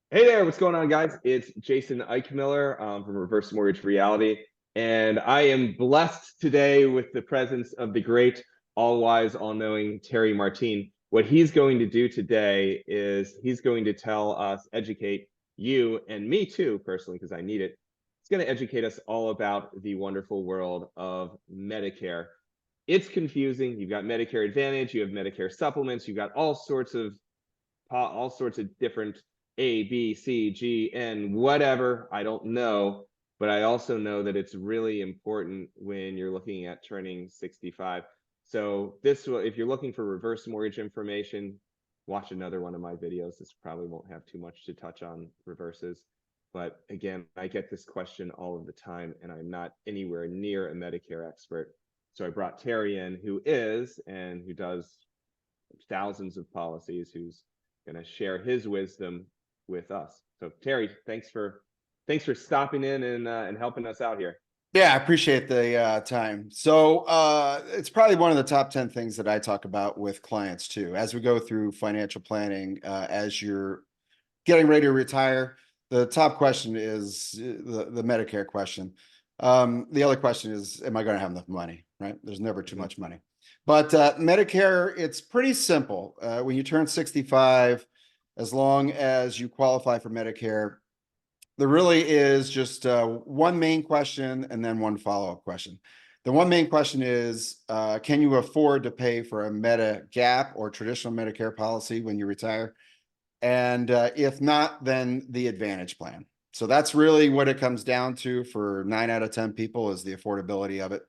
Hey there, what's going on, guys? It's Jason Eichmiller from Reverse Mortgage Reality, and I am blessed today with the presence of the great, all-wise, all-knowing Terry Martine. What he's going to do today is he's going to tell us, educate you and me too, personally, because I need it. He's going to educate us all about the wonderful world of Medicare. It's confusing. You've got Medicare Advantage, you have Medicare supplements, you've got all sorts of different A, B, C, G, N, whatever. I don't know. But I also know that it's really important when you're looking at turning 65. So if you're looking for reverse mortgage information, watch another one of my videos. This probably won't have too much to touch on reverses. But again, I get this question all of the time, and I'm not anywhere near a Medicare expert. So I brought Terry in, who is, and who does thousands of policies, who's going to share his wisdom with us. So Terry, thanks for stopping in and helping us out here. Yeah, I appreciate the time. So it's probably one of the top 10 things that I talk about with clients too. As we go through financial planning, as you're getting ready to retire, the top question is the Medicare question. The other question is, am I going to have enough money, right? There's never too much money. But Medicare, it's pretty simple. When you turn 65, as long as you qualify for Medicare, there really is just one main question and then one follow-up question. The one main question is, can you afford to pay for a Medigap or traditional Medicare policy when you retire? And if not, then the Advantage plan. So that's really what it comes down to for 9 out of 10 people, is the affordability of it.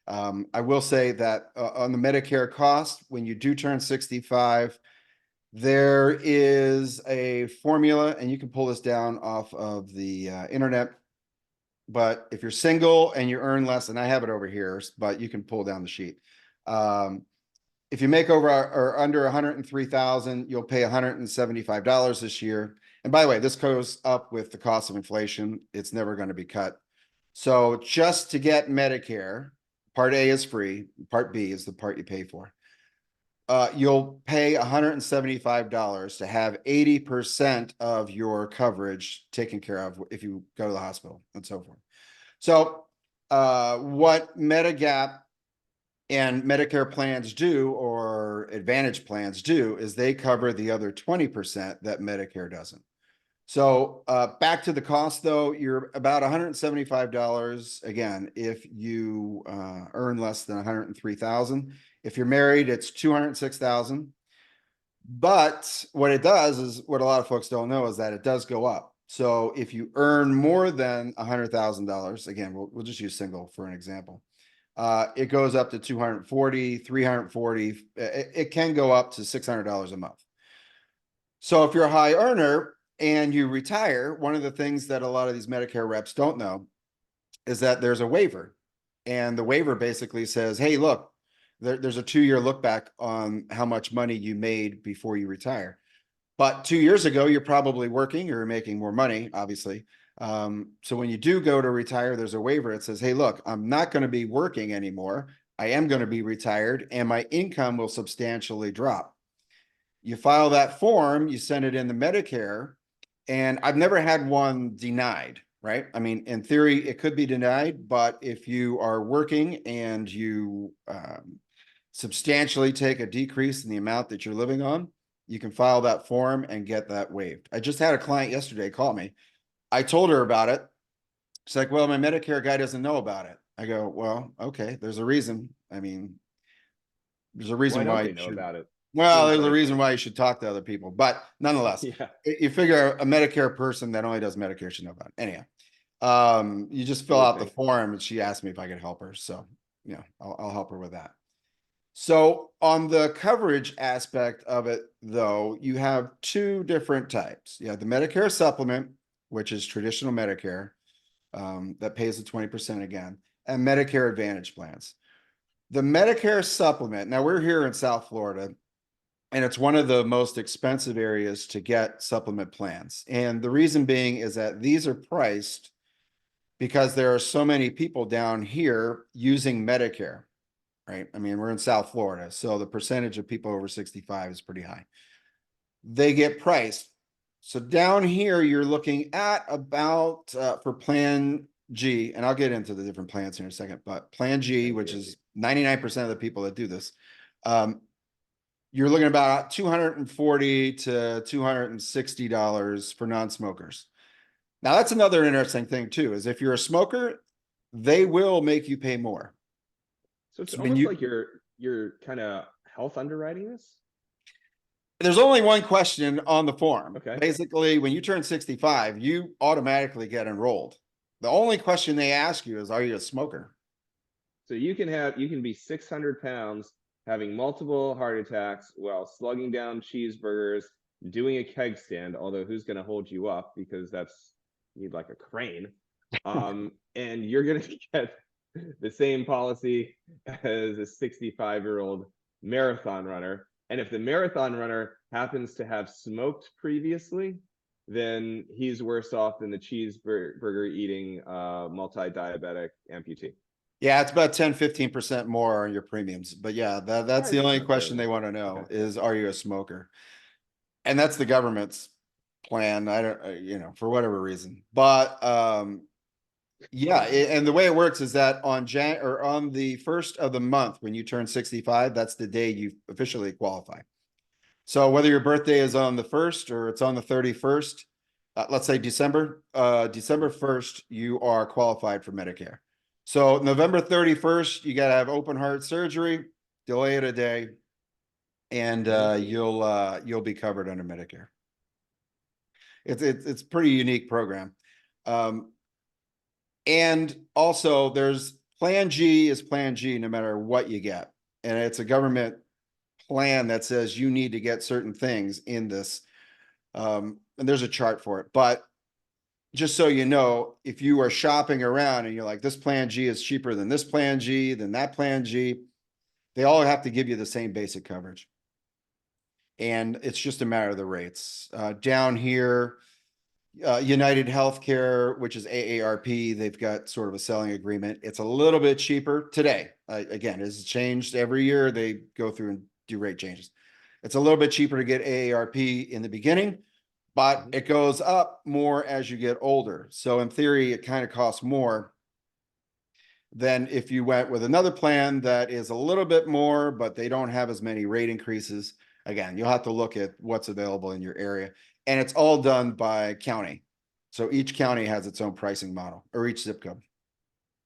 I will say that on the Medicare cost, when you do turn 65, there is a formula, and you can pull this down off of the internet. But if you're single and you earn less, and I have it over here, but you can pull down the sheet. If you make over or under 103,000, you'll pay $175 this year. And by the way, this goes up with the cost of inflation. It's never going to be cut. So just to get Medicare, Part A is free. Part B is the part you pay for. You'll pay $175 to have 80% of your coverage taken care of if you go to the hospital and so forth. So what Medigap and Medicare plans do, or Advantage plans do, is they cover the other 20% that Medicare doesn't. So back to the cost, though, you're about $175 again if you earn less than 103,000. If you're married, it's 206,000. But what it does is, what a lot of folks don't know, is that it does go up. So if you earn more than $100,000, again, we'll just use single for an example. It goes up to 240, 340. It can go up to $600 a month. So if you're a high earner and you retire, one of the things that a lot of these Medicare reps don't know is that there's a waiver. And the waiver basically says, hey, look, there's a 2-year look back on how much money you made before you retire. But 2 years ago, you're probably working or making more money, obviously. So when you do go to retire, there's a waiver. It says, hey, look, I'm not going to be working anymore. I am going to be retired, and my income will substantially drop. You file that form, you send it in to Medicare, and I've never had one denied, right? I mean, in theory, it could be denied, but if you are working and you substantially take a decrease in the amount that you're living on, you can file that form and get that waived. I just had a client yesterday call me. I told her about it. She's like, well, my Medicare guy doesn't know about it. I go, well, okay, there's a reason. I mean, there's a reason Why don't why they you know should. about it? Well, Seems there's a like, reason why you should talk to other people. But nonetheless, yeah. you figure a Medicare person that only does Medicare should know about it. Anyhow, you just You fill would out the think. form, and she asked me if I could help her. So, I'll help her with that. So on the coverage aspect of it, though, you have two different types. You have the Medicare Supplement, which is traditional Medicare, that pays the 20% again, and Medicare Advantage plans. The Medicare Supplement, now we're here in South Florida, and it's one of the most expensive areas to get supplement plans. And the reason being is that these are priced because there are so many people down here using Medicare, right? I mean, we're in South Florida, so the percentage of people over 65 is pretty high. They get priced So down here, you're looking at about, for Plan G, and I'll get into the different plans here in a second, but Plan G, which is 99% of the people that do this, you're looking about $240 to $260 for non-smokers. Now, that's another interesting thing too, is if you're a smoker, they will make you pay more. So it's So when almost you, like you're kind of health underwriting this. there's only one question on the form. Okay. Basically, when you turn 65, you automatically get enrolled. The only question they ask you is, are you a smoker? So you can be 600 pounds, having multiple heart attacks while slugging down cheeseburgers, doing a keg stand, although who's going to hold you up because you need like a crane. And you're going to get the same policy as a 65-year-old marathon runner. And if the marathon runner happens to have smoked previously, then he's worse off than the cheeseburger eating multi-diabetic amputee. Yeah, it's about 10-15% more on your premiums. But yeah, that's the only Not question terrible. they want to know Okay. is, are you a smoker? And that's the government's plan. I don't, for whatever reason. But yeah, and the way it works is that on the first of the month when you turn 65, that's the day you officially qualify. So whether your birthday is on the 1st or it's on the 31st, let's say December 1st, you are qualified for Medicare. So November 31st, you got to have open heart surgery, delay it a day, and you'll be covered under Medicare. It's pretty unique program. And also there's Plan G is Plan G no matter what you get. And it's a government plan that says you need to get certain things in this. And there's a chart for it. But just so you know, if you are shopping around and you're like, this Plan G is cheaper than this Plan G, than that Plan G, they all have to give you the same basic coverage. And it's just a matter of the rates. Down here, United Healthcare, which is AARP, they've got sort of a selling agreement. It's a little bit cheaper today. Again, it's changed every year. They go through and do rate changes. It's a little bit cheaper to get AARP in the beginning, but it goes up more as you get older. So in theory, it kind of costs more than if you went with another plan that is a little bit more, but they don't have as many rate increases. Again, you'll have to look at what's available in your area. And it's all done by county. So each county has its own pricing model, or each zip code.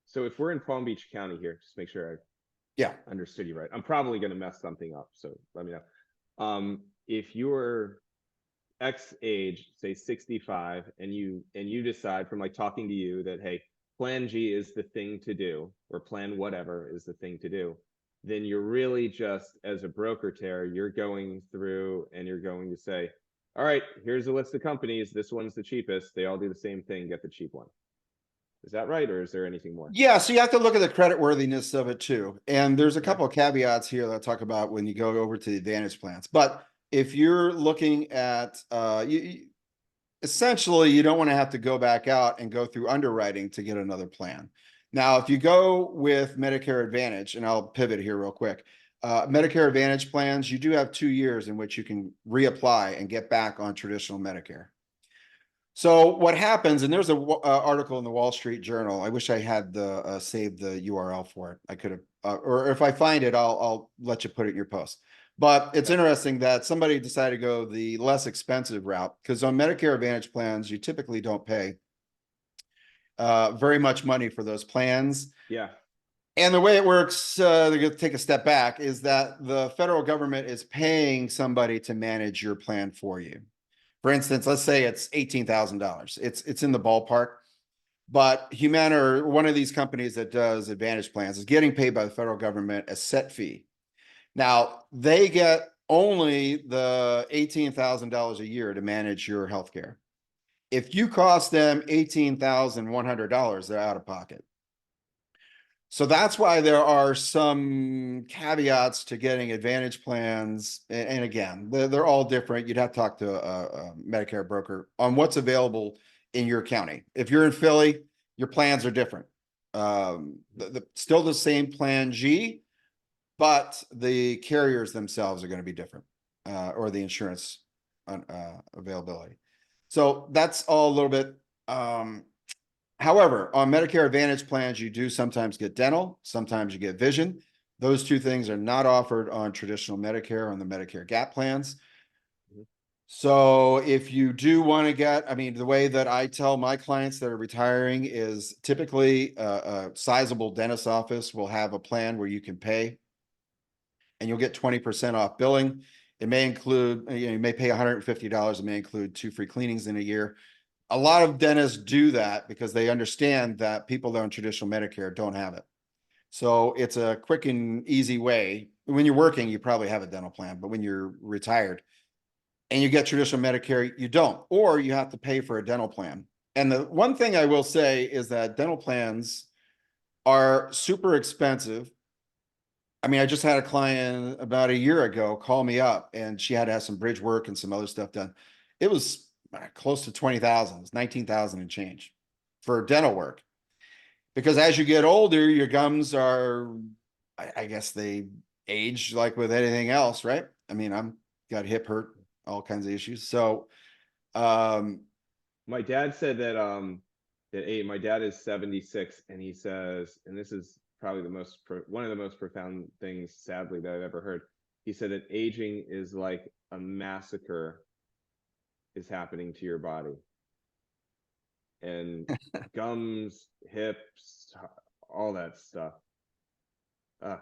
So if we're in Palm Beach County here, just make sure Yeah. I understood you right. I'm probably going to mess something up, so let me know. If you're X age, say 65, and you decide from like talking to you that, hey, Plan G is the thing to do, or Plan whatever is the thing to do, then you're really just, as a broker, Terry, you're going through and you're going to say, all right, here's a list of companies. This one's the cheapest. They all do the same thing. Get the cheap one. Is that right? Or is there anything more? Yeah, so you have to look at the credit worthiness of it too. And there's a couple of caveats here that I talk about when you go over to the Advantage plans. But if you're looking at, essentially, you don't want to have to go back out and go through underwriting to get another plan. Now, if you go with Medicare Advantage, and I'll pivot here real quick, Medicare Advantage plans, you do have 2 years in which you can reapply and get back on traditional Medicare. So what happens, and there's a article in the Wall Street Journal. I wish I had the saved the URL for it. I could have, or if I find it, I'll let you put it in your post. But it's interesting that somebody decided to go the less expensive route, because on Medicare Advantage plans, you typically don't pay very much money for those plans. Yeah. And the way it works, they're going to take a step back, is that the federal government is paying somebody to manage your plan for you. For instance, let's say it's $18,000. It's in the ballpark, but Humana, or one of these companies that does Advantage plans, is getting paid by the federal government a set fee. Now they get only the $18,000 a year to manage your healthcare. If you cost them $18,100, they're out of pocket. So that's why there are some caveats to getting Advantage plans. And again, they're all different. You'd have to talk to a Medicare broker on what's available in your county. If you're in Philly, your plans are different. Still the same Plan G, but the carriers themselves are going to be different, or the insurance availability. So that's all a little bit, however, on Medicare Advantage plans, you do sometimes get dental, sometimes you get vision. Those two things are not offered on traditional Medicare on the Medicare Gap plans. Mhm. So if you do want to get, I mean, the way that I tell my clients that are retiring is typically a sizable dentist office will have a plan where you can pay and you'll get 20% off billing. It may include, you may pay $150. It may include 2 free cleanings in a year. A lot of dentists do that because they understand that people that are on traditional Medicare don't have it. So it's a quick and easy way. When you're working, you probably have a dental plan, but when you're retired and you get traditional Medicare, you don't, or you have to pay for a dental plan. And the one thing I will say is that dental plans are super expensive. I mean, I just had a client about a year ago call me up and she had to have some bridge work and some other stuff done. It was close to 20,000, it's 19,000 and change for dental work. Because as you get older, your gums are, I guess they age like with anything else, right? I mean, I'm got hip hurt, all kinds of issues. So, um, My dad said that my dad is 76 and he says, and this is probably one of the most profound things, sadly, that I've ever heard. He said that aging is like a massacre is happening to your body, and gums, hips, all that stuff. yeah,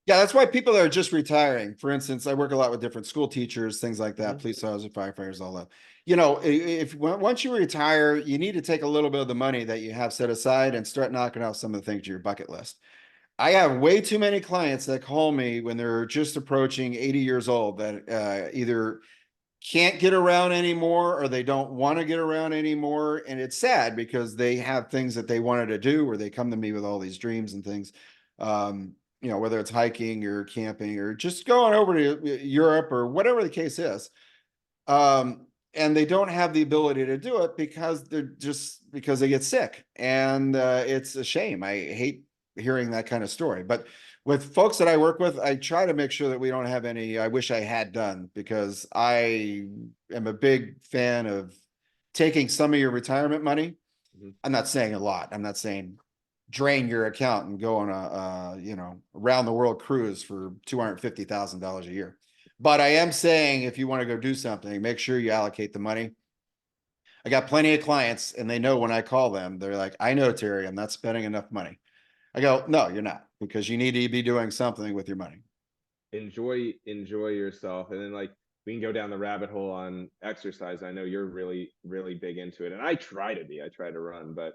that's why people are just retiring. For instance, I work a lot with different school teachers, things like that, Mhm. police officers, firefighters, all that. You know, if once you retire, you need to take a little bit of the money that you have set aside and start knocking out some of the things to your bucket list. I have way too many clients that call me when they're just approaching 80 years old that either can't get around anymore or they don't want to get around anymore. And it's sad because they have things that they wanted to do or they come to me with all these dreams and things. You know, whether it's hiking or camping or just going over to Europe or whatever the case is. And they don't have the ability to do it because they get sick. And it's a shame. I hate hearing that kind of story. But with folks that I work with, I try to make sure that we don't have any I wish I had done because I am a big fan of taking some of your retirement money. Mhm. I'm not saying a lot. I'm not saying drain your account and go on a around the world cruise for $250,000 a year. But I am saying if you want to go do something, make sure you allocate the money. I got plenty of clients and they know when I call them, they're like, I know, Terry, I'm not spending enough money. I go, no, you're not, because you need to be doing something with your money. Enjoy yourself, and then like we can go down the rabbit hole on exercise. I know you're really big into it, and I try to be. I try to run, but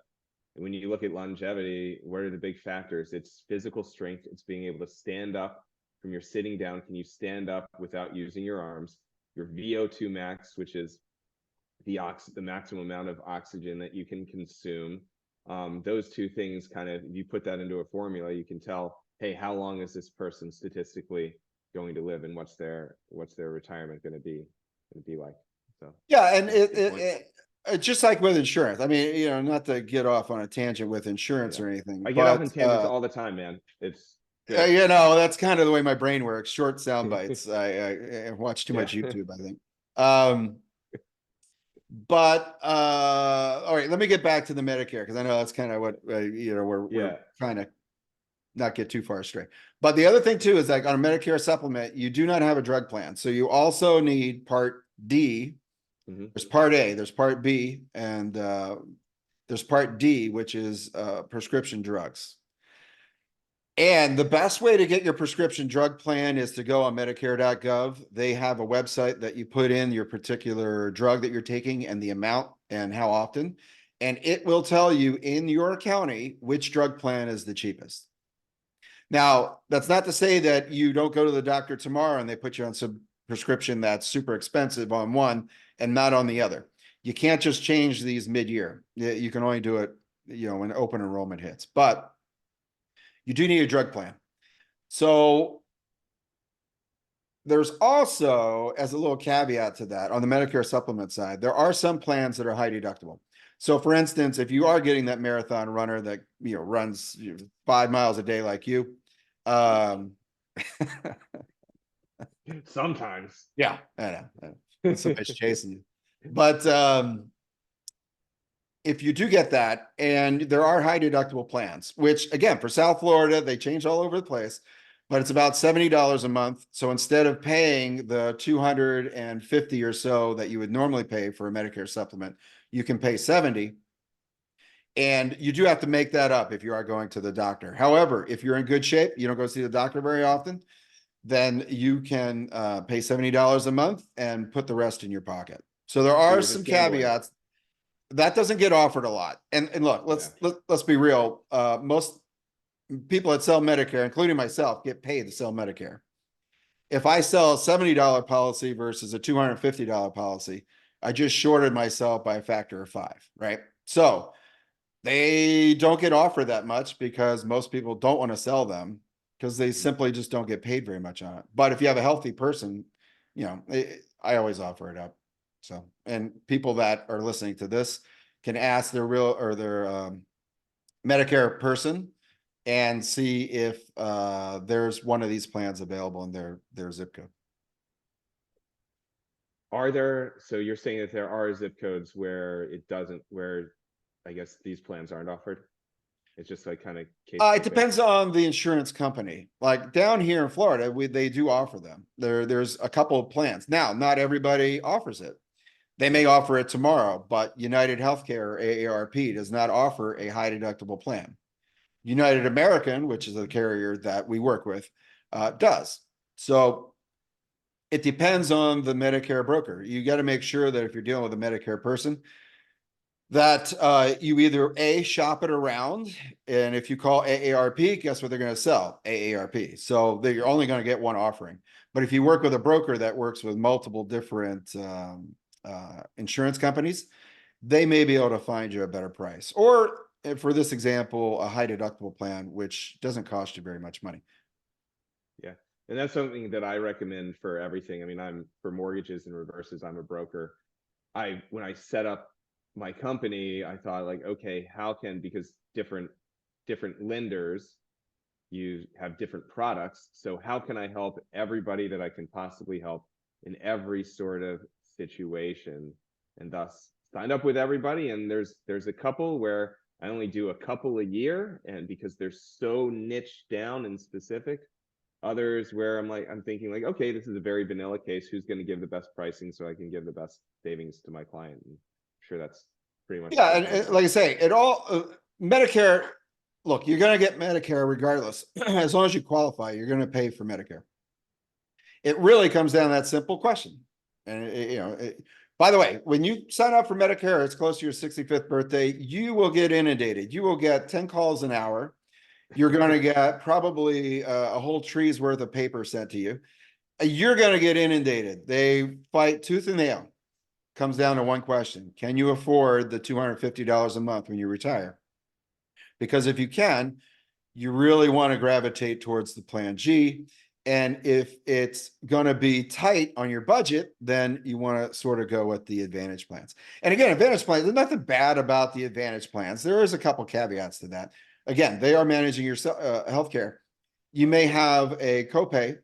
when you look at longevity, what are the big factors? It's physical strength. It's being able to stand up from your sitting down. Can you stand up without using your arms? Your VO2 max, which is the maximum amount of oxygen that you can consume. Those two things kind of, if you put that into a formula, you can tell, hey, how long is this person statistically going to live, and what's their retirement going to be like? So Yeah, and good point. just like with insurance. I mean, not to get off on a tangent with insurance Yeah, or anything, I get off in but tangents all the time, man. It's good. that's kind of the way my brain works. Short sound bites. I watch too Yeah. much YouTube, I think. Um, but all right, let me get back to the Medicare because I know that's kind of what we're Yeah. trying to not get too far astray. But the other thing too is like on a Medicare supplement, you do not have a drug plan, so you also need Part D. Hmm. There's Part A, there's Part B, and there's Part D, which is prescription drugs. And the best way to get your prescription drug plan is to go on Medicare.gov. They have a website that you put in your particular drug that you're taking and the amount and how often. And it will tell you in your county which drug plan is the cheapest. Now, that's not to say that you don't go to the doctor tomorrow and they put you on some prescription that's super expensive on one and not on the other. You can't just change these mid-year. You can only do it, when open enrollment hits. But you do need a drug plan. So there's also, as a little caveat to that, on the Medicare supplement side, there are some plans that are high deductible. So for instance, if you are getting that marathon runner that runs 5 miles a day like you, um, Sometimes. yeah, I know. When somebody's chasing you. But if you do get that, and there are high deductible plans, which again, for South Florida, they change all over the place, but it's about $70 a month. So instead of paying the 250 or so that you would normally pay for a Medicare supplement, you can pay 70. And you do have to make that up if you are going to the doctor. However, if you're in good shape, you don't go see the doctor very often, then you can pay $70 a month and put the rest in your pocket. So there So are you're some just gambling. caveats that doesn't get offered a lot. And look, Yeah. let's be real. Most people that sell Medicare, including myself, get paid to sell Medicare. If I sell a $70 policy versus a $250 policy, I just shorted myself by a factor of 5, right? So they don't get offered that much because most people don't want to sell them because they simply just don't get paid very much on it. But if you have a healthy person, I always offer it up. So, and people that are listening to this can ask their real or their Medicare person and see if there's one of these plans available in their zip code. Are there, so you're saying that there are zip codes where it doesn't, where I guess these plans aren't offered? It's just like kind of case by It case. depends on the insurance company. Like down here in Florida, they do offer them. There's a couple of plans. Now, not everybody offers it. They may offer it tomorrow, but United Healthcare, AARP, does not offer a high deductible plan. United American, which is a carrier that we work with, does. So it depends on the Medicare broker. You got to make sure that if you're dealing with a Medicare person, that you either shop it around, and if you call AARP, guess what they're going to sell? AARP. So you're only going to get one offering. But if you work with a broker that works with multiple different insurance companies, they may be able to find you a better price. Or for this example, a high deductible plan, which doesn't cost you very much money. Yeah. And that's something that I recommend for everything. I mean, I'm for mortgages and reverses, I'm a broker. When I set up my company, I thought like, okay, how can, because different lenders, you have different products. So how can I help everybody that I can possibly help in every sort of situation? And thus signed up with everybody. And there's a couple where I only do a couple a year, and because they're so niche down and specific. Others where I'm thinking like, okay, this is a very vanilla case. Who's going to give the best pricing so I can give the best savings to my client? And I'm sure that's pretty much. Yeah, and like I say, it all Medicare. Look, you're going to get Medicare regardless. As long as you qualify, you're going to pay for Medicare. It really comes down to that simple question. And by the way, when you sign up for Medicare, it's close to your 65th birthday, you will get inundated. You will get 10 calls an hour. You're going to get probably a whole tree's worth of paper sent to you. You're going to get inundated. They fight tooth and nail. Comes down to one question. Can you afford the $250 a month when you retire? Because if you can, you really want to gravitate towards the plan G. And if it's going to be tight on your budget, then you want to sort of go with the Advantage plans. And again, Advantage plans, there's nothing bad about the Advantage plans. There is a couple caveats to that. Again, they are managing your healthcare. You may have a copay.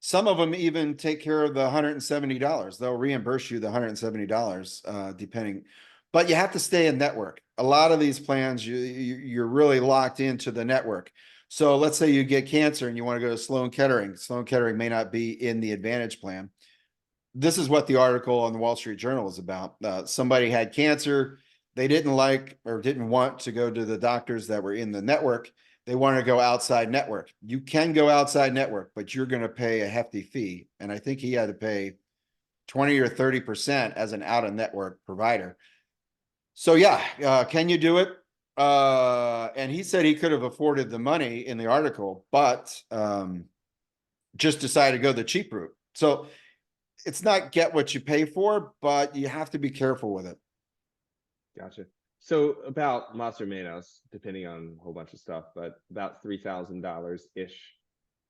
Some of them even take care of the $170. They'll reimburse you the $170, depending. But you have to stay in network. A lot of these plans, you're really locked into the network. So let's say you get cancer and you want to go to Sloan Kettering. Sloan Kettering may not be in the Advantage plan. This is what the article on the Wall Street Journal is about. Somebody had cancer. They didn't like or didn't want to go to the doctors that were in the network. They want to go outside network. You can go outside network, but you're going to pay a hefty fee. And I think he had to pay 20 or 30% as an out of network provider. So yeah, can you do it? And he said he could have afforded the money in the article, but just decided to go the cheap route. So it's not get what you pay for, but you have to be careful with it. Gotcha. So about más o menos, depending on a whole bunch of stuff, but about $3,000 ish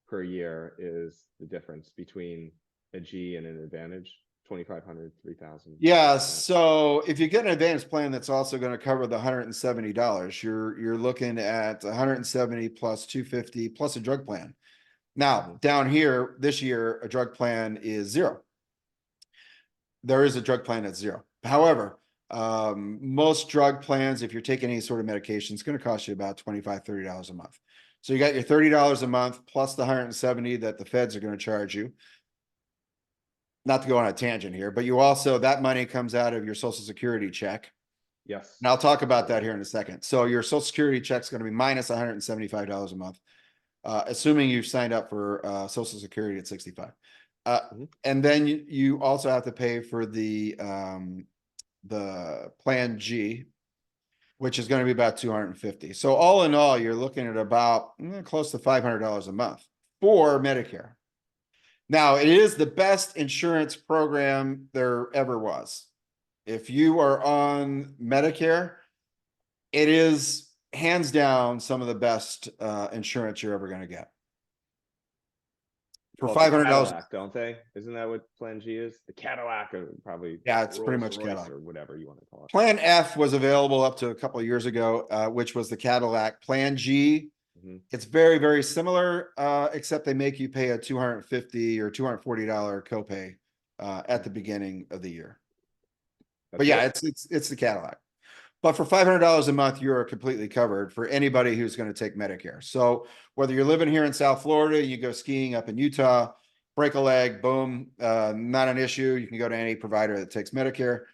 per year is the difference between a G and an Advantage. 2,500, 3,000. Yeah. So if you get an Advantage plan that's also going to cover the $170, you're looking at 170 plus 250 plus a drug plan. Now down here this year, a drug plan is 0. there is a drug plan at zero. However, most drug plans, if you're taking any sort of medication, it's going to cost you about $25, $30 a month. So you got your $30 a month plus the 170 that the feds are going to charge you. Not to go on a tangent here, but you also, that money comes out of your Social Security check. Yes. And I'll talk about that here in a second. So your Social Security check is going to be minus $175 a month, assuming you've signed up for Social Security at 65. And then you also have to pay for the Plan G, which is going to be about 250. So all in all, you're looking at about close to $500 a month for Medicare. Now, it is the best insurance program there ever was. If you are on Medicare, it is hands down some of the best insurance you're ever going to get. For $500, don't they? Isn't that what Plan G is? The Cadillac, or probably. Yeah, it's pretty Rolls much Royce Cadillac. or whatever you want to call it. Plan F was available up to a couple of years ago, which was the Cadillac. Plan G, it's very, very similar, except they make you pay a $250 or $240 copay at the beginning of the year. But yeah, it's the Cadillac. But for $500 a month, you're completely covered for anybody who's going to take Medicare. So whether you're living here in South Florida, you go skiing up in Utah, break a leg, boom, not an issue. You can go to any provider that takes Medicare.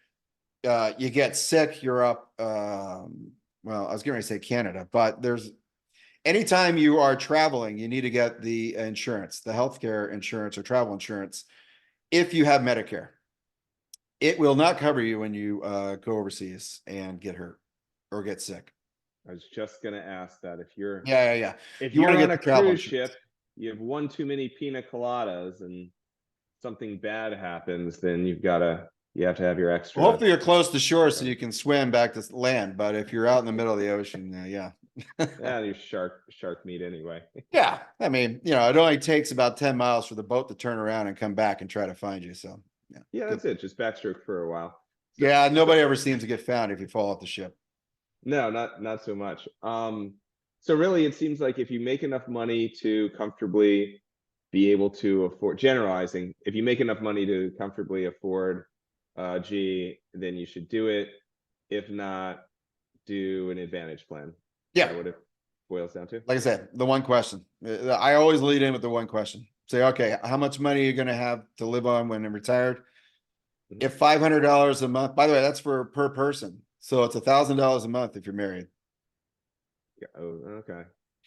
You get sick, you're up. Well, I was going to say Canada, but anytime you are traveling, you need to get the insurance, the healthcare insurance or travel insurance, if you have Medicare. It will not cover you when you go overseas and get hurt or get sick. I was just going to ask that. If you're If you're want to on get a the travel cruise insurance. ship, you have one too many pina coladas and something bad happens, then you have to have your extra. Well, hopefully you're close to shore so you can swim back to land. But if you're out in the middle of the ocean, yeah. Yeah, your shark meat anyway. Yeah, I mean, it only takes about 10 miles for the boat to turn around and come back and try to find you. So yeah, that's it. Just backstroke for a while. So, yeah, nobody ever seems to get found if you fall off the ship. No, not so much. So really, it seems like if you make enough money to comfortably be able to afford, generalizing, if you make enough money to comfortably afford G, then you should do it. If not, do an Advantage plan. Yeah. Is that what it boils down to? Like I said, the one question. I always lead in with the one question. Say, okay, how much money are you going to have to live on when I'm retired? If $500 a month, by the way, that's per person. So it's $1,000 a month if you're married. Yeah. Oh, okay.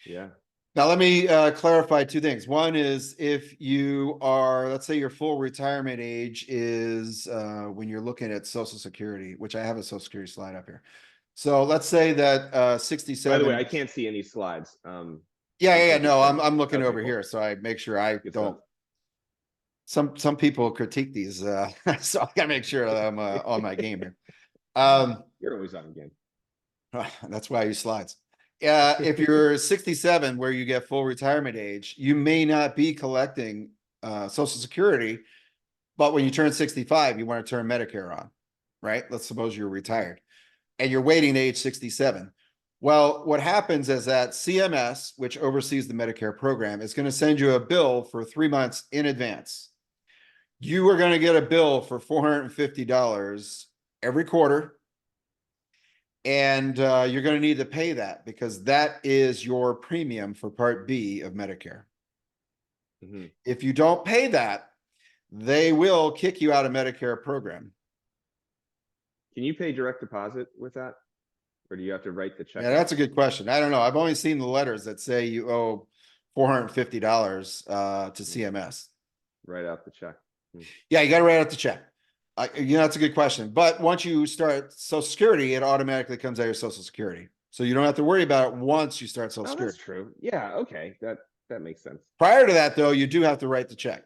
Yeah. Now, let me clarify two things. One is if you are, let's say your full retirement age is when you're looking at Social Security, which I have a Social Security slide up here. So let's say that 67. By the way, I can't see any slides. Yeah. No, I'm looking over here, so I make sure I Good don't. stuff. Some people critique these, so I gotta make sure that I'm on my game here. You're always on game. That's why I use slides. If you're 67, where you get full retirement age, you may not be collecting Social Security, but when you turn 65, you want to turn Medicare on, right? Let's suppose you're retired and you're waiting to age 67. Well, what happens is that CMS, which oversees the Medicare program, is going to send you a bill for 3 months in advance. You are going to get a bill for $450 every quarter. And you're going to need to pay that because that is your premium for Part B of Medicare. If you don't pay that, they will kick you out of Medicare program. Can you pay direct deposit with that? Or do you have to write the check? Yeah, that's a good question. I don't know. I've only seen the letters that say you owe $450 to CMS. Write out the check. Yeah, you got to write out the check. That's a good question. But once you start Social Security, it automatically comes out of your Social Security. So you don't have to worry about it once you start Social Security. That's true. Yeah, okay. That makes sense. Prior to that, though, you do have to write the check.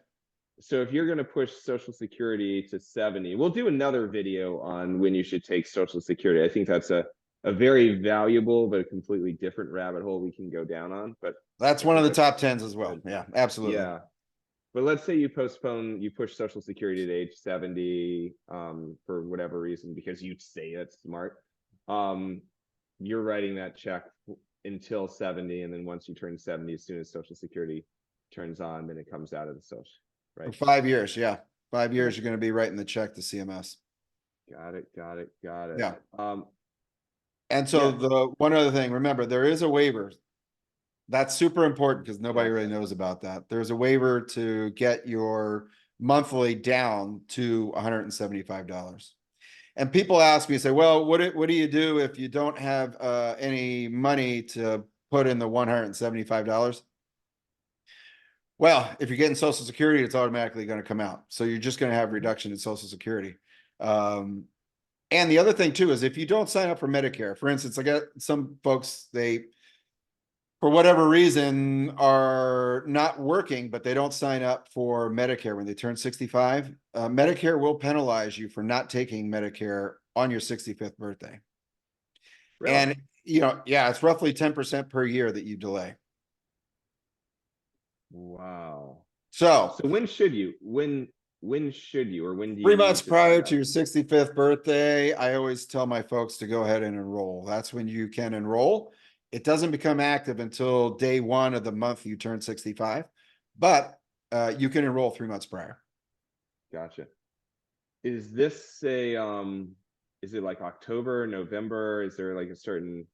So if you're going to push Social Security to 70, we'll do another video on when you should take Social Security. I think that's a very valuable but a completely different rabbit hole we can go down on. But that's one of the top 10s as well. Yeah, absolutely. Yeah. But let's say you push Social Security to age 70 for whatever reason, because you say it's smart. You're writing that check until 70. And then once you turn 70, as soon as Social Security turns on, then it comes out of the social, right? For 5 years. Yeah. 5 years, Okay. you're going to be writing the check to CMS. Got it. Got it. Got it. Yeah. And so Yeah. the one other thing, remember, there is a waiver. That's super important because nobody really Yes. knows about that. There's a waiver to get your monthly down to $175. And people ask me, say, well, what do you do if you don't have any money to put in the $175? Well, if you're getting Social Security, it's automatically going to come out. So you're just going to have reduction in Social Security. And the other thing too is if you don't sign up for Medicare, for instance, I got some folks, they, for whatever reason, are not working, but they don't sign up for Medicare when they turn 65. Medicare will penalize you for not taking Medicare on your 65th birthday. Really? And, yeah, it's roughly 10% per year that you delay. Wow. So So when should you, or when do you 3 months need to sign prior up? to your 65th birthday, I always tell my folks to go ahead and enroll. That's when you can enroll. It doesn't become active until day one of the month you turn 65, but you can enroll 3 months prior. Gotcha. Is this is it like October, November? Is there like a certain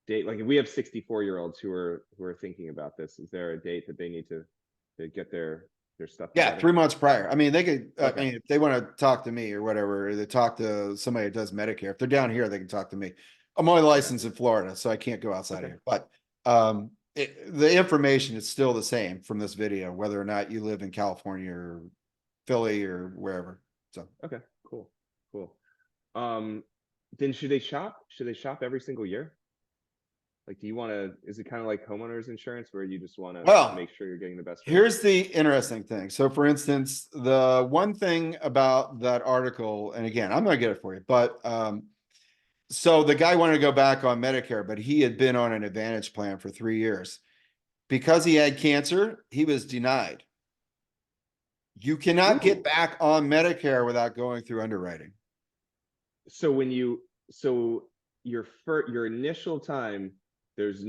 date? Like if we have 64-year-olds who are thinking about this, is there a date that they need to get their stuff Yeah, together? 3 months prior. I mean, they could, I Okay. mean, if they want to talk to me or whatever, or they talk to somebody that does Medicare. If they're down here, they can talk to me. I'm only licensed in Florida, so I can't go outside of Okay. here. But the information is still the same from this video, whether or not you live in California or Philly or wherever. So Okay. Cool. Cool. Um, then should they shop? Should they shop every single year? Like, do you want to, is it kind of like homeowners insurance where you just want to well, make sure you're getting the best rate? here's the interesting thing. So, for instance, the one thing about that article, and again, I'm going to get it for you, but so the guy wanted to go back on Medicare, but he had been on an Advantage plan for 3 years. Because he had cancer, he was denied. You cannot get Ooh. back on Medicare without going through underwriting. So your initial time, there's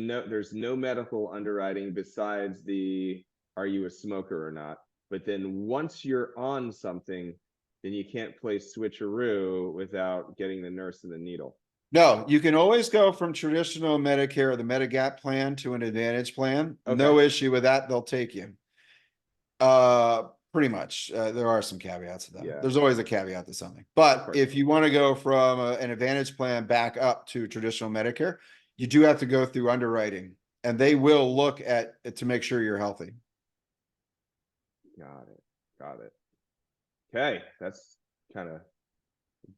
no medical underwriting besides the are you a smoker or not. But then once you're on something, then you can't play switcheroo without getting the nurse and the needle. No, you can always go from traditional Medicare or the Medigap plan to an Advantage plan. Okay. No issue with that. They'll take you. Pretty much. There are some caveats to that. Yeah. There's always a caveat to something. Of But course. if you want to go from an Advantage plan back up to traditional Medicare, you do have to go through underwriting, and they will look at it to make sure you're healthy. Got it. Got it. Okay. That's kind of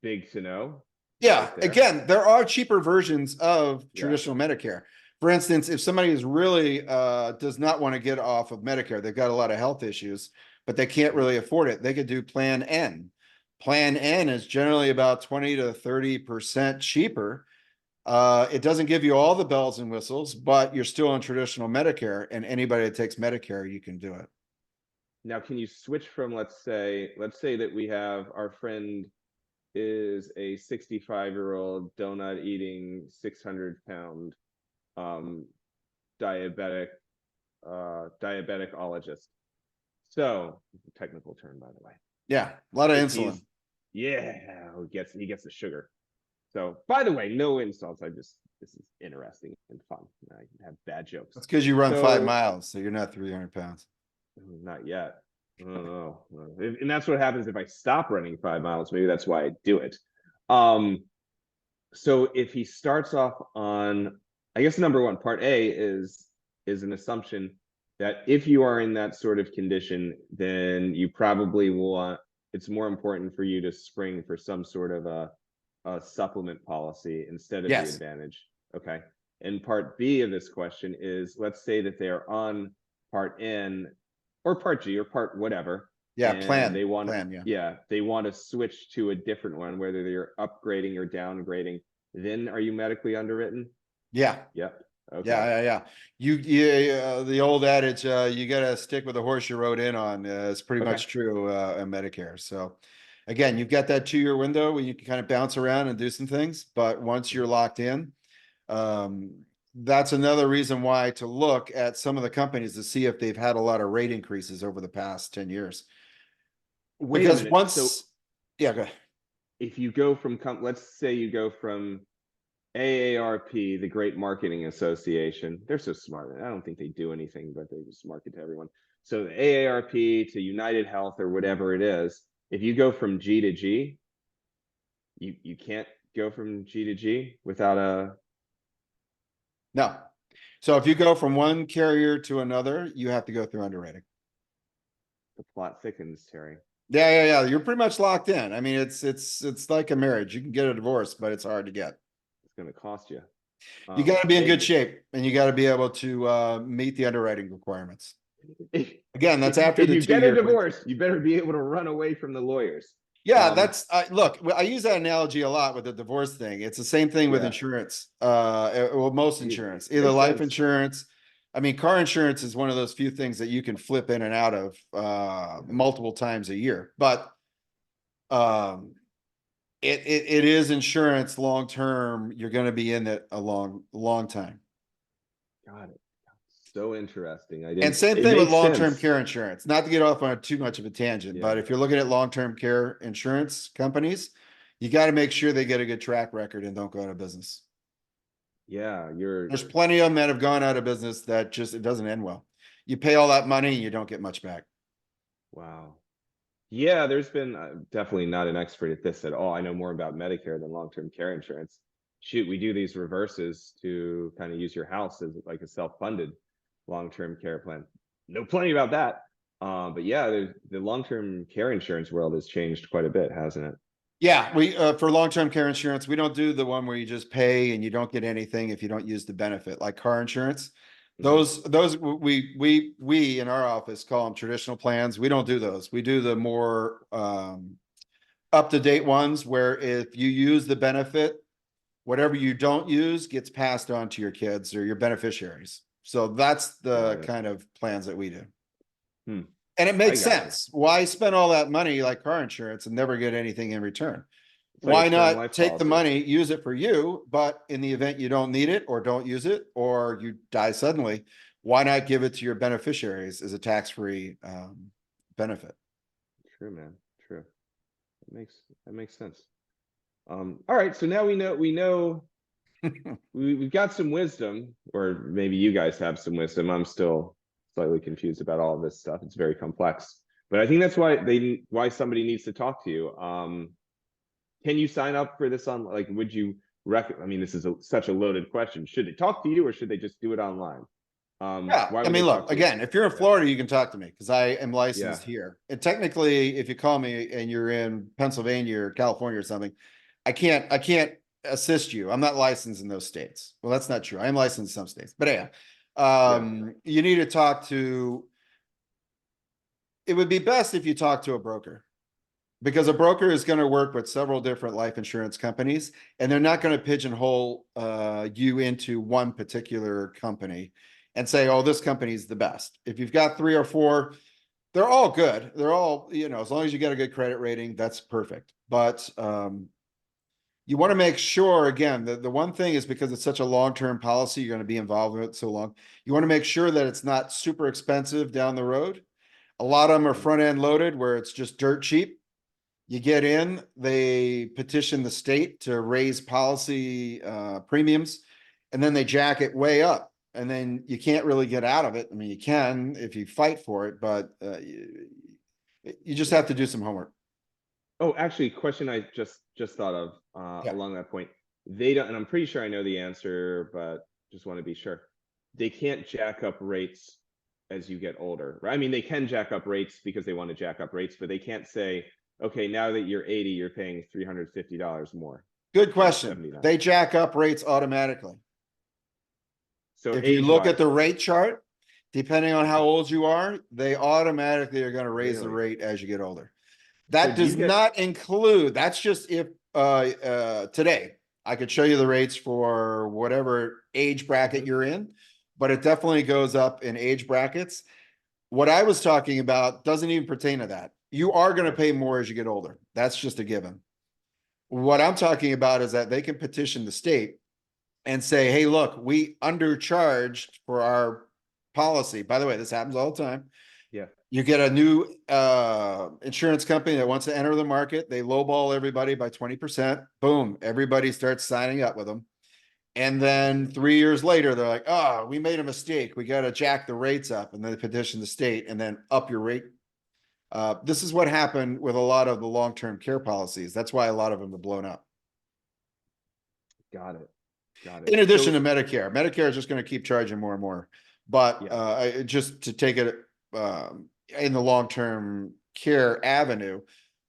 big to know. Yeah, Right there. again, there are cheaper versions of Yeah. traditional Medicare. For instance, if somebody is really does not want to get off of Medicare, they've got a lot of health issues, but they can't really afford it, they could do Plan N. Plan N is generally about 20 to 30% cheaper. It doesn't give you all the bells and whistles, but you're still on traditional Medicare, and anybody that takes Medicare, you can do it. Now, can you switch from, let's say that we have our friend is a 65-year-old donut eating 600-pound diabetic diabeticologist. So technical term, by the way. Yeah, a lot of If insulin. he gets the sugar. So, by the way, no insults. This is interesting and fun. I have bad jokes. That's because you run 5 So, miles, so you're not 300 pounds. not yet. I don't know. And that's what happens if I stop running 5 miles. Maybe that's why I do it. So if he starts off on, I guess number one, part A is an assumption that if you are in that sort of condition, then you probably want, it's more important for you to spring for some sort of a supplement policy instead of the Yes. Advantage. Okay. And part B of this question is, let's say that they're on part N or part G or part whatever. Yeah, And they want plan, they want to switch to a different one, whether they're upgrading or downgrading. Then are you medically underwritten? Yeah. Yep. Okay. Yeah. The old adage, you got to stick with the horse you rode in on, is pretty Okay. much true in Medicare. So again, you've got that 2-year window where you can kind of bounce around and do some things, but once you're locked in, that's another reason why to look at some of the companies to see if they've had a lot of rate increases over the past 10 years. Wait a Because minute. So yeah, go ahead. if you go from, let's say you go from AARP, the Great Marketing Association, they're so smart. I don't think they do anything, but they just market to everyone. So the AARP to United Health or whatever it is, if you go from G to G, you can't go from G to G without No. So if you go from one carrier to another, you have to go through underwriting. the plot thickens, Terry. Yeah. You're pretty much locked in. I mean, it's like a marriage. You can get a divorce, but it's hard to get. It's going to cost you. You got to be in good Maybe shape, and you got to be able to meet the underwriting requirements. if, Again, that's after if the you get a 2 year. divorce, you better be able to run away from the lawyers. Yeah, that's look, I use that analogy a lot with the divorce thing. It's the same thing with Yeah. insurance. Well, most insurance, either Makes life sense. insurance. I mean, car insurance is one of those few things that you can flip in and out of multiple times a year. But it is insurance long term. You're going to be in it a long time. Got it. So interesting. I And didn't. same It thing with makes long-term sense. care insurance. Not to get off on too much of a tangent, but Yeah. if you're looking at long-term care insurance companies, you got to make sure they get a good track record and don't go out of business. Yeah, There's plenty of them that have gone out of business that just it doesn't end well. You pay all that money and you don't get much back. wow. Yeah, there's been definitely not an expert at this at all. I know more about Medicare than long-term care insurance. Shoot, we do these reverses to kind of use your house as like a self-funded long-term care plan. Know plenty about that. But yeah, the long-term care insurance world has changed quite a bit, hasn't it? Yeah, we for long-term care insurance, we don't do the one where you just pay and you don't get anything if you don't use the benefit, like car insurance. Mhm. Those we in our office call them traditional plans. We don't do those. We do the more up-to-date ones where if you use the benefit, whatever you don't use gets passed on to your kids or your beneficiaries. So that's the Got it. kind of plans that we do. Hmm. And it I makes got you. sense. Why spend all that money like car insurance and never get anything in return? It's like a Why term not life take the policy. money, use it for you, but in the event you don't need it or don't use it or you die suddenly, why not give it to your beneficiaries as a tax-free benefit? True, man. True. That makes sense. All right, so now we know we've got some wisdom, or maybe you guys have some wisdom. I'm still slightly confused about all of this stuff. It's very complex, but I think that's why somebody needs to talk to you. Can you sign up for this on, like, would you I mean, this is such a loaded question. Should they talk to you or should they just do it online? Yeah, Why I would they mean, talk look, to you? again, if you're in Yeah. Florida, you can talk to me because I am licensed Yeah. here. And technically, if you call me and you're in Pennsylvania or California or something, I can't assist you. I'm not licensed in those states. Well, that's not true. I am licensed in some states, but yeah, you need to talk to. It would be best if you talk to a broker because a broker is going to work with several different life insurance companies, and they're not going to pigeonhole you into one particular company and say, "Oh, this company's the best." If you've got 3 or 4, they're all good. They're all, as long as you get a good credit rating, that's perfect. But you want to make sure, again, the one thing is because it's such a long-term policy, you're going to be involved with it so long. You want to make sure that it's not super expensive down the road. A lot of them are front end loaded where it's just dirt cheap. You get in, they petition the state to raise policy premiums, and then they jack it way up. And then you can't really get out of it. I mean, you can if you fight for it, but you just have to do some homework. Oh, actually, question I just thought of Yeah. along that point. They don't, and I'm pretty sure I know the answer, but just want to be sure. They can't jack up rates as you get older, right? I mean, they can jack up rates because they want to jack up rates, but they can't say, okay, now that you're 80, you're paying $350 more. Good question. 79. They jack up rates automatically. So If you look at age-wise, the rate chart, depending on how old you are, they automatically are going to raise the really? rate as you get older. So That do you does get, not include, that's just if today I could show you the rates for whatever age bracket you're in, but it definitely goes up in age brackets. What I was talking about doesn't even pertain to that. You are going to pay more as you get older. That's just a given. What I'm talking about is that they can petition the state and say, hey, look, we undercharged for our policy. By the way, this happens all the time. yeah, You get a new insurance company that wants to enter the market. They lowball everybody by 20%. Boom, everybody starts signing up with them. And then 3 years later, they're like, oh, we made a mistake. We got to jack the rates up. And then they petition the state and then up your rate. This is what happened with a lot of the long-term care policies. That's why a lot of them have blown up. Got it. Got In it. addition So, to Medicare, Medicare is just going to keep charging more and more. But yeah, just to take it in the long-term care avenue,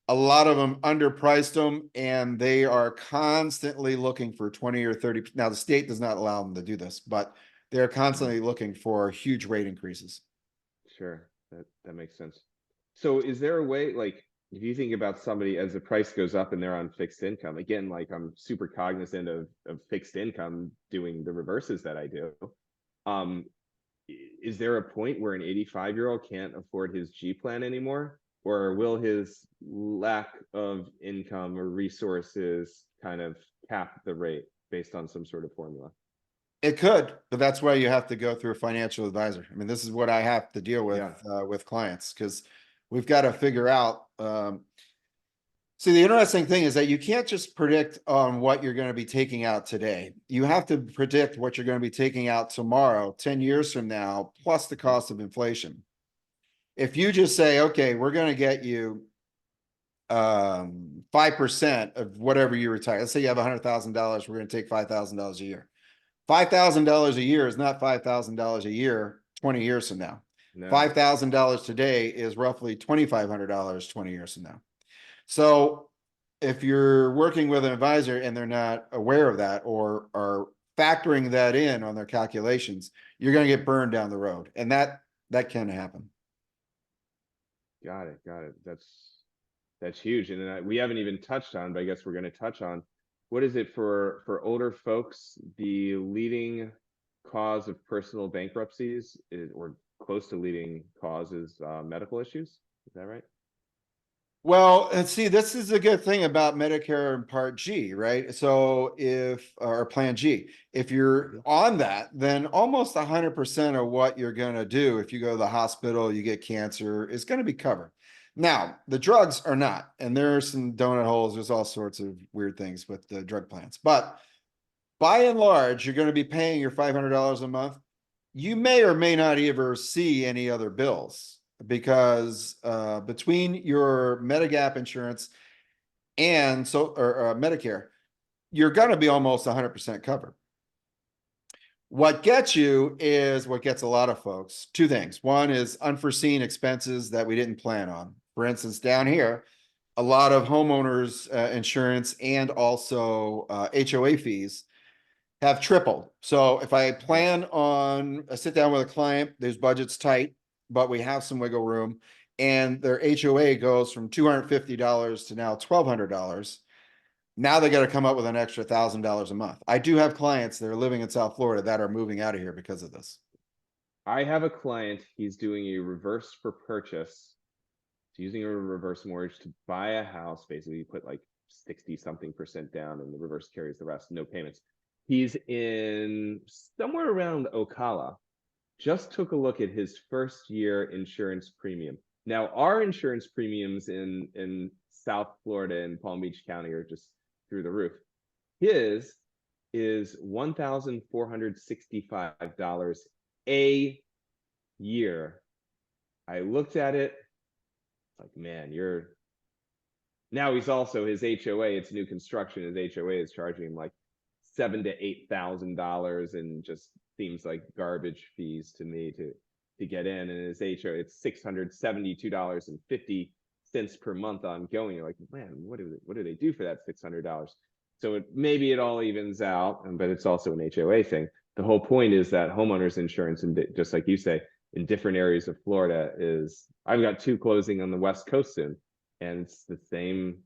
a lot of them underpriced them, and they are constantly looking for 20 or 30. Now, the state does not allow them to do this, but they're mhm, constantly looking for huge rate increases. sure. That makes sense. So is there a way, like, if you think about somebody as the price goes up and they're on fixed income, again, like I'm super cognizant of fixed income doing the reverses that I do. Um, is there a point where an 85-year-old can't afford his G plan anymore? Or will his lack of income or resources kind of cap the rate based on some sort of formula? It could, but that's why you have to go through a financial advisor. I mean, this is what I have to deal Yeah. with clients, because we've got to figure out. See, the interesting thing is that you can't just predict on what you're going to be taking out today. You have to predict what you're going to be taking out tomorrow, 10 years from now, plus the Mhm. cost of inflation. If you just say, okay, we're going to get you 5% of whatever you retire. Let's say you have $100,000, we're going to take $5,000 a year. $5,000 a year is not $5,000 a year 20 years from now. No. $5,000 today is roughly $2,500 20 years from now. So if you're working with an advisor and they're not aware of that or are factoring that in on their calculations, you're going to get burned down the road. And that can happen. Got it. Got it. That's huge. And then we haven't even touched on, but I guess we're going to touch on, what is it for older folks? The leading cause of personal bankruptcies is, or close to leading cause, is medical issues. Is that right? Well, and see, this is a good thing about Medicare and Part G, right? So or Plan G, if you're Mhm. on that, then almost 100% of what you're going to do, if you go to the hospital, you get cancer, is going to be covered. Now, the drugs are not, and there are some donut holes. There's all sorts of weird things with the drug plans. But by and large, you're going to be paying your $500 a month. You may or may not ever see any other bills because between your Medigap insurance and Medicare, you're going to be almost 100% covered. What gets you is what gets a lot of folks. Two things. One is unforeseen expenses that we didn't plan on. For instance, down here, a lot of homeowners insurance and also HOA fees have tripled. So if I Yeah. plan on I sit down with a client, there's budget's tight, but we have some wiggle room, and their HOA goes from $250 to now $1,200. Now they got to come up with an extra $1,000 a month. I do have clients that are living in South Florida that are moving out of here because of this. I have a client, he's doing a reverse for purchase. He's using a reverse mortgage to buy a house. Basically, you put like 60 something percent down and the reverse carries the rest, no payments. He's in somewhere around Ocala. Just took a look at his first year insurance premium. Now, our insurance premiums in South Florida and Palm Beach County are just through the roof. His is $1,465 a year. I looked at it like, man, you're now he's also his HOA, it's new construction. His HOA is charging him like $7,000 to $8,000 and just seems like garbage fees to me to get in. And his HOA, it's $672.50 per month ongoing. You're like, man, what do they do for that $600? So maybe it all evens out, but it's also an HOA thing. The whole point is that homeowners insurance, and just like you say, in different areas of Florida is, I've got two closing on the West Coast soon, and it's the same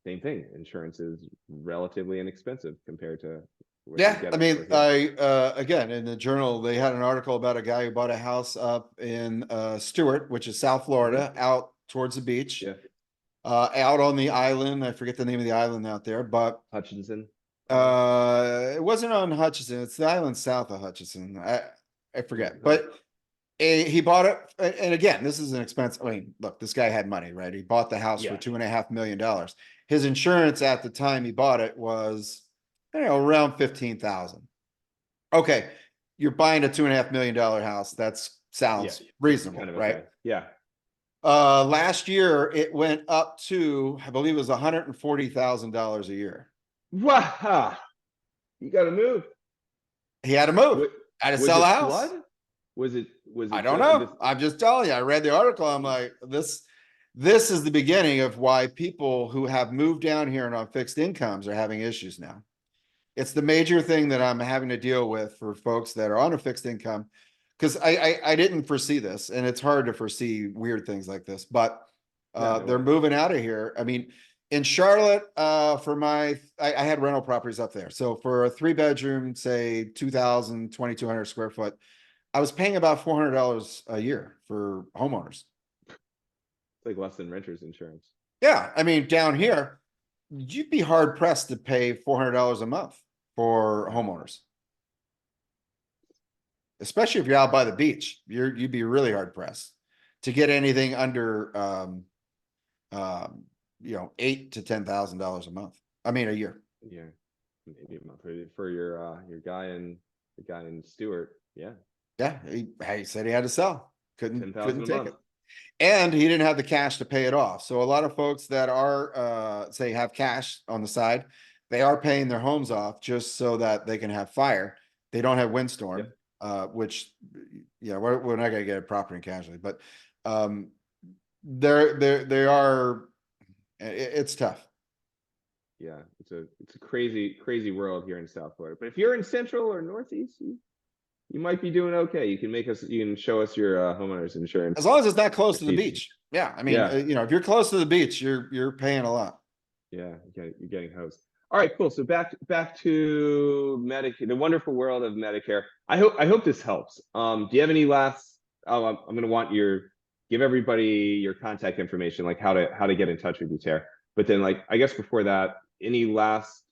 thing. Insurance is relatively inexpensive compared to what you Yeah, get I mean, over here. again, in the journal, they had an article about a guy who bought a house up in Stewart, which is South Mhm. Florida, out towards the beach, Yeah, out on the island. I forget the name of the island out there, but Hutchinson Island. it wasn't on Hutchinson. It's the island south of Hutchinson. I Yeah, forget, right. but He bought it, and again, this is an expense. I mean, look, this guy had money, right? He bought the house for Yeah. $2.5 million. His insurance at the time he bought it was, around 15,000. Okay, you're buying a $2.5 million house. That Yeah. sounds It's reasonable, kind of right? okay. Yeah. Last year it went up to, I believe it was $140,000 a year. Wow. You got to move. He had to move, What, had to was sell a it house. flood? Was I it don't just know. this? I'm just telling you. I read the article. I'm like, this is the beginning of why people who have moved down here and on fixed incomes are having issues now. It's the major thing that I'm having to deal with for folks that are on a fixed income, because I didn't foresee this, and it's hard to foresee weird things like this, but No, no they're way. moving out of here. I mean, in Charlotte, for I had rental properties up there. So for a 3 bedroom, say 2,200 square foot, I was paying about $400 a year for homeowners. It's like less than renter's insurance. Yeah, I mean, down Yeah. here, you'd be hard pressed to pay $400 a month for Yeah. homeowners, especially if you're out by the beach. You'd be really hard pressed to get anything under um, $8,000 to $10,000 a month. I mean, a year. Yeah. Maybe a month for your guy and the guy in Stewart. Yeah. Yeah, he said he had to sell. Ten Couldn't thousand a take month. it. And he didn't have the cash to pay it off. So a lot of folks that are say have cash on the side, they are paying their homes off just so that they can have fire. They don't have windstorm, Yep. which we're not gonna get a property and casualty, but um they are it's tough. Yeah. It's a crazy world here in South Florida. But if you're in Central or Northeast, you might be doing okay. You can show us your homeowners As insurance long as it's not close to the information. beach. Yeah. I mean, Yeah. if you're close to the beach, you're paying a lot. Yeah. You're getting hosed. All right, cool. So back to Medicare, the wonderful world of Medicare. I hope this helps. Do you have any last? Oh, I'm gonna want give everybody your contact information, like how to get in touch with you, Tara. But then, like, I guess before that, any last?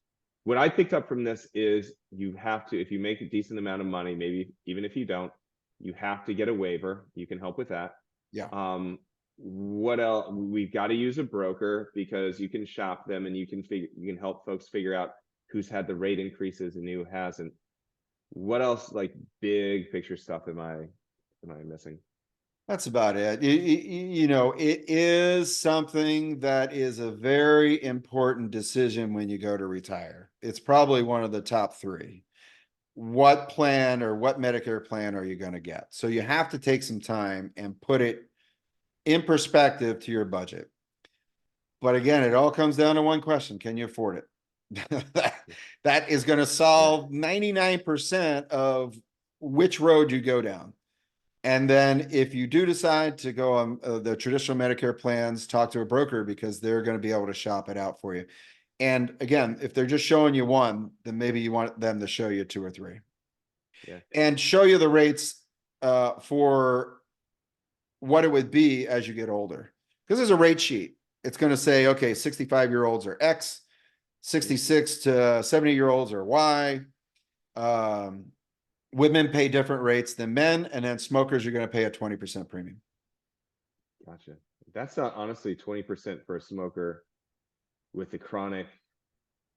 What I picked up from this is you have to, if you make a decent amount of money, maybe even if you don't, you have to get a waiver. You can help with that. Yeah. What else? We've got to use a broker because you can shop them and you can help folks figure out who's had the rate increases and who hasn't. What else, like big picture stuff, am I missing? That's about it. It is something that is a very important decision when you go to retire. It's probably one of the top three. What plan or what Medicare plan are you going to get? So you have to take some time and put it in perspective to your budget. But again, it all comes down to one question: can you afford it? That is going to Yeah. solve 99% of which road you go down. And then if you do decide to go on the traditional Medicare plans, talk to a broker because they're going to be able to shop it out for you. And again, if they're just showing you one, then maybe you want them to show you two or three Yeah. and show you the rates for what it would be as you get older. Because there's a rate sheet. It's going to say, okay, 65-year-olds are X, 66 to 70-year-olds are Y. Women pay different rates than men, and then smokers are going to pay a 20% premium. Gotcha. That's not honestly 20% for a smoker with the chronic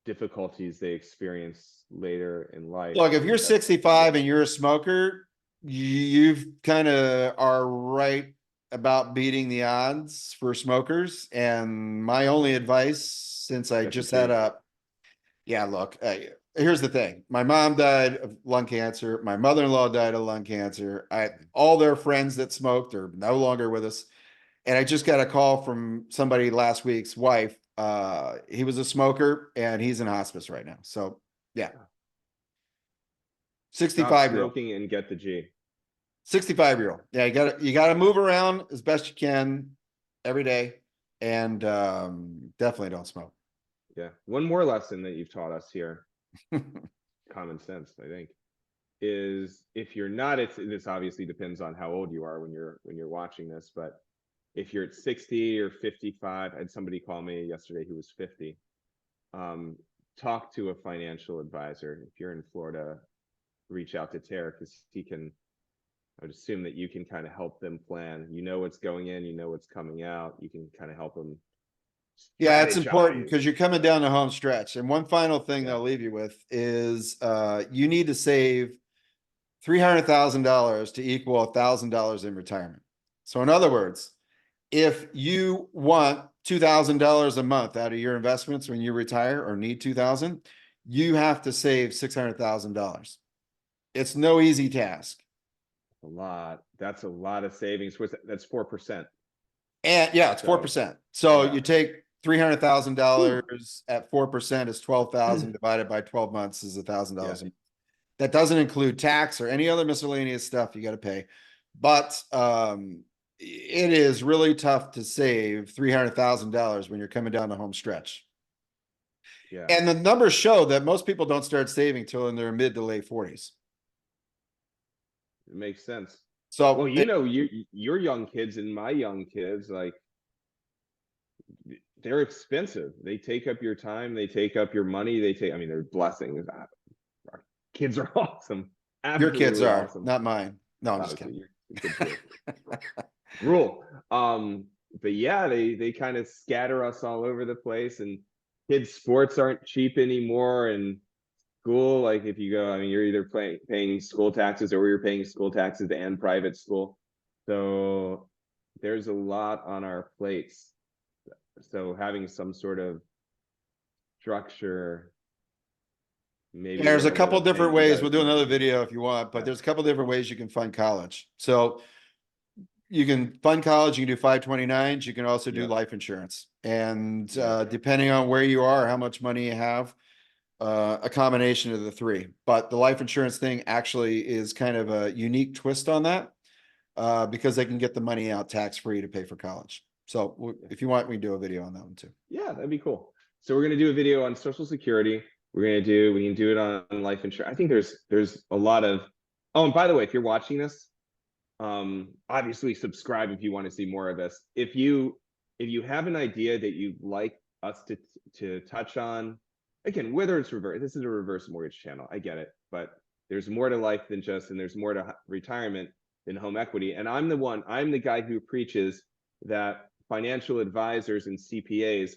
difficulties they experience later in life. Look, I if you're think that's 65 and you're a smoker, you've kind of are right about beating the odds for smokers. And my only advice, since I got your just had kids. look, here's the thing. My mom died of lung cancer. My mother-in-law died of lung cancer. All their friends that smoked are no longer with us. And I just got a call from somebody last week's wife. He was a smoker and he's in hospice right now. So yeah, Stop 65-year-old. smoking and get the G. 65-year-old. Yeah, you gotta move around as best you can every day. And definitely don't smoke. Yeah. One more lesson that you've taught us here, common sense, I think, is if you're not, this obviously depends on how old you are when you're watching this, but if you're at 60 or 55, I had somebody call me yesterday who was 50. Talk to a financial advisor. If you're in Florida, reach out to Tara because I would assume that you can kind of help them plan. You know what's going in, you know what's coming out. You can kind of help them Yeah, it's important strategize. because you're coming down the home stretch. And one final thing that Yeah. I'll leave you with is you need to save $300,000 to equal $1,000 in retirement. So in other words, if you want $2,000 a month out of your investments when you retire or need 2,000, you have to save $600,000. It's no easy task. A lot. That's a lot of savings. That's 4%. And yeah, it's So 4%. So yeah. you take $300,000 at 4% is 12,000 divided by 12 months is $1,000. Yeah. That doesn't include tax or any other miscellaneous stuff you got to pay. But it is really tough to save $300,000 when you're coming down the home stretch. Yeah. And the numbers show that most people don't start saving till in their mid to late 40s. It makes sense. Well, So you know, your young kids and my young kids, like they're expensive. They take up your time, they take up your money, I mean, they're blessings. Our kids are awesome. your kids Absolutely are, awesome. not mine. No, I'm just Obviously, kidding. your kids rule. But yeah, they kind of scatter us all over the place, and kids' sports aren't cheap anymore. And school, like if you go, I mean, you're either paying school taxes or you're paying school taxes and private school. So there's a lot on our plates. So having some sort of structure, maybe There's a we'll couple different take you ways. guys We'll do through another it. video if you want, but Yeah. there's a couple different ways you can fund college. So you can fund college, you can do 529s, you can also do Yeah. life insurance. And Yeah. depending on where you are, how much money you have, a combination of the three. But the life insurance thing actually is kind of a unique twist on that because they can get the money out tax-free to pay for college. So if you want, we can do a video on that one too. Yeah, that'd be cool. So we're gonna do a video on Social Security. We can do it on life insurance. I think there's a lot of. Oh, and by the way, if you're watching this, obviously subscribe if you want to see more of this. If you have an idea that you'd like us to touch on, again, whether it's reverse, this is a reverse mortgage channel. I get it, but there's more to life than just, and there's more to retirement than home equity. And I'm the guy who preaches that financial advisors and CPAs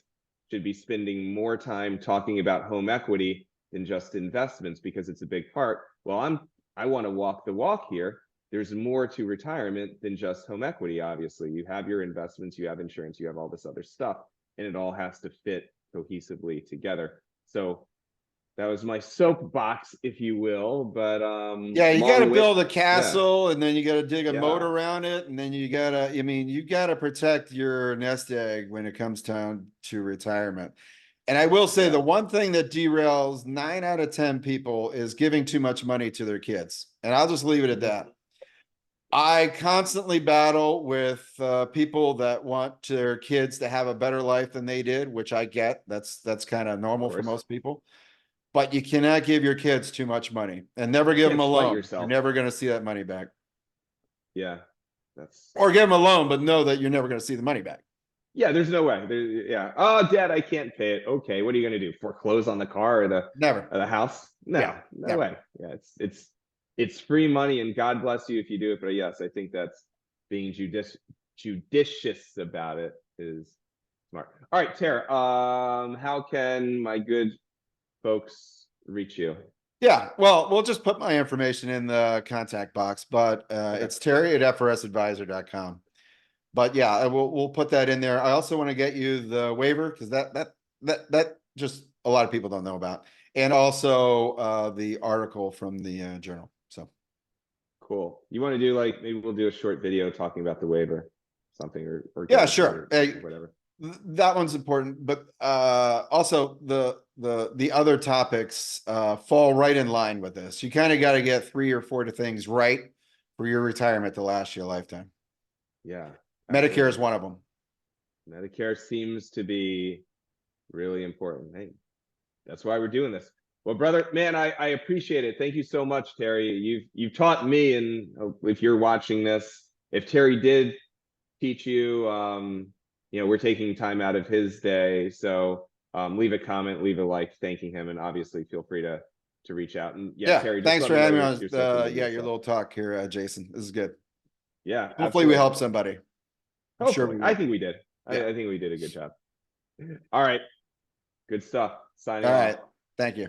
should be spending more time talking about home equity than just investments because it's a big part. Well, I want to walk the walk here. There's more to retirement than just home equity. Obviously, you have your investments, you have insurance, you have all this other stuff, and it all has to fit cohesively together. So that was my soapbox, if you will. But Yeah, you got to build a yeah, castle and then you got to dig a moat yeah, around it. And then you got to protect your nest egg when it comes down to retirement. And I will say yeah. the one thing that derails 9 out of 10 people is giving too much money to their kids. And I'll just leave it at that. I constantly battle with people that want their kids to have a better life than they did, which I get. That's kind of Of normal for course. most people. But you cannot give your kids too much money and never give them Can't a slight loan. You're yourself. never going to see that money back. Yeah, that's Or give them a loan, but know that you're never going to see the money back. yeah. There's no way. Yeah. Oh, Dad, I can't pay it. Okay, what are you gonna do? Foreclose on the car Never. or the house? No, Yeah, no never. way. Yeah, it's free money, and God bless you if you do it. But yes, I think that's being judicious about it is smart. All right, Tara. How can my good folks reach you? Yeah, well, we'll just put my information in the contact box, but Okay. it's Terry at FRSadvisor.com. But yeah, we'll put that in there. I also want to get you the waiver because that just a lot of people don't know about, and also the article from the journal. So Cool. You want to do like maybe we'll do a short video talking about the waiver, something or yeah, go sure. or whatever. That one's important, but also the other topics fall right in line with this. You kind of got to get 3 or 4 things right for your retirement to last you a lifetime. Yeah. Medicare is Absolutely. one of them. Medicare seems to be really important. Hey, that's why we're doing this. Well, brother, man, I appreciate it. Thank you so much, Terry. You've taught me, and if you're watching this, if Terry did teach you, we're taking time out of his day. So leave a comment, leave a like, thanking him, and obviously feel free to to reach out. And Yeah, Terry, just thanks let for me know having me your on, social media your stuff. little talk here, Jason. This is good. Yeah, Hopefully absolutely. we help somebody. I'm sure Hopefully. we I will. think we did. Yeah. I think we did a good job. All right. Good stuff. Signing All off. right. Thank you.